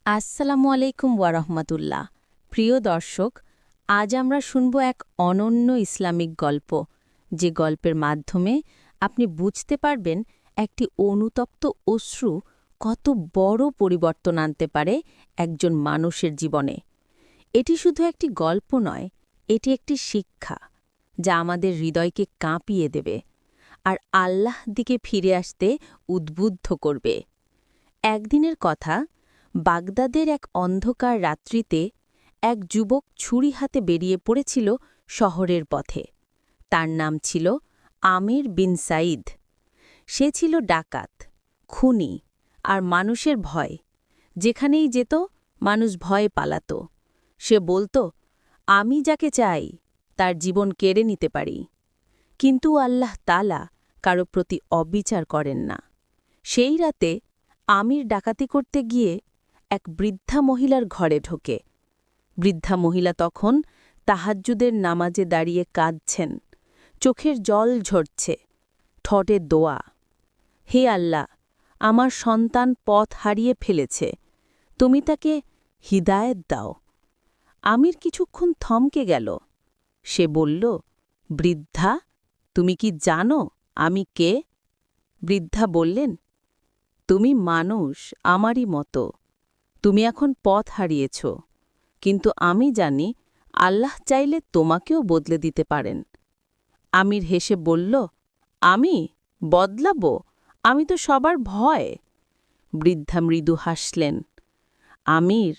আসসালামু আলাইকুম ওয়ারহমাতুল্লাহ। প্রিয় দর্শক, আজ আমরা শুনব এক অনন্য ইসলামিক গল্প, যে গল্পের মাধ্যমে আপনি বুঝতে পারবেন একটি অনুতপ্ত অশ্রু কত বড় পরিবর্তন আনতে পারে একজন মানুষের জীবনে। এটি শুধু একটি গল্প নয়, এটি একটি শিক্ষা, যা আমাদের হৃদয়কে কাঁপিয়ে দেবে আর আল্লাহ দিকে ফিরে আসতে উদ্বুদ্ধ করবে। একদিনের কথা, বাগদাদের এক অন্ধকার রাত্রিতে এক যুবক ছুরি হাতে বেরিয়ে পড়েছিল শহরের পথে। তার নাম ছিল আমির বিন সাঈদ। সে ছিল ডাকাত, খুনি আর মানুষের ভয়। যেখানেই যেত, মানুষ ভয়ে পালাত। সে বলত, আমি যাকে চাই তার জীবন কেড়ে নিতে পারি। কিন্তু আল্লাহ তাআলা কারো প্রতি অবিচার করেন না। সেই রাতে আমির ডাকাতি করতে গিয়ে এক বৃদ্ধা মহিলার ঘরে ঢোকে। বৃদ্ধা মহিলা তখন তাহাজ্জুদের নামাজে দাঁড়িয়ে কাঁদছেন, চোখের জল ঝরছে, ঠোঁটে দোয়া। হে আল্লাহ, আমার সন্তান পথ হারিয়ে ফেলেছে, তুমি তাকে হিদায়েত দাও। আমির কিছুক্ষণ থমকে গেল। সে বলল, বৃদ্ধা, তুমি কি জানো আমি কে? বৃদ্ধা বললেন, তুমি মানুষ আমারই মতো। তুমি এখন পথ হারিয়েছ, কিন্তু আমি জানি আল্লাহ চাইলে তোমাকেও বদলে দিতে পারেন। আমির হেসে বলল, আমি বদলাবো? আমি তো সবার ভয়। বৃদ্ধা মৃদু হাসলেন। আমির,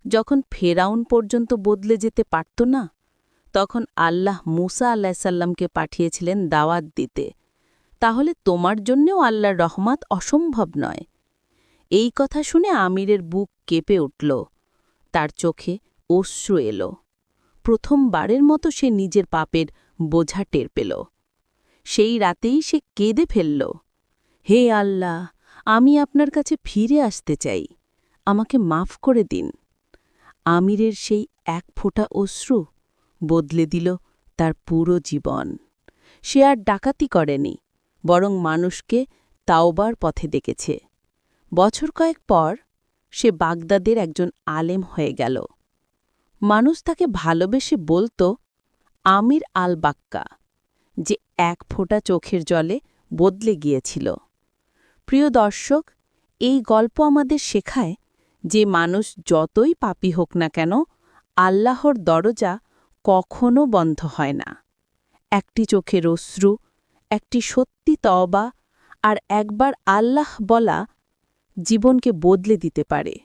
যখন ফেরাউন পর্যন্ত বদলে যেতে পারত না, তখন আল্লাহ মুসা আলাইসাল্লামকে পাঠিয়েছিলেন দাওয়াত দিতে। তাহলে তোমার জন্যেও আল্লাহর রহমত অসম্ভব নয়। এই কথা শুনে আমিরের বুক কেঁপে উঠল, তার চোখে অশ্রু এল। প্রথমবারের মতো সে নিজের পাপের বোঝা টের পেল। সেই রাতেই সে কেঁদে ফেলল, হে আল্লাহ, আমি আপনার কাছে ফিরে আসতে চাই, আমাকে মাফ করে দিন। আমিরের সেই এক ফোঁটা অশ্রু বদলে দিল তার পুরো জীবন। সে আর ডাকাতি করেনি, বরং মানুষকে তাওবার পথে ডেকেছে। বছর কয়েক পর সে বাগদাদের একজন আলেম হয়ে গেল। মানুষ তাকে ভালোবেসে বলত আমির আল বাক্কা, যে এক ফোঁটা চোখের জলে বদলে গিয়েছিল। প্রিয় দর্শক, এই গল্প আমাদের শেখায় যে মানুষ যতই পাপী হোক না কেন, আল্লাহর দরজা কখনো বন্ধ হয় না। একটি চোখের অশ্রু, একটি সত্যি তওবা আর একবার আল্লাহ বলা জীবনকে বদলে দিতে পারে।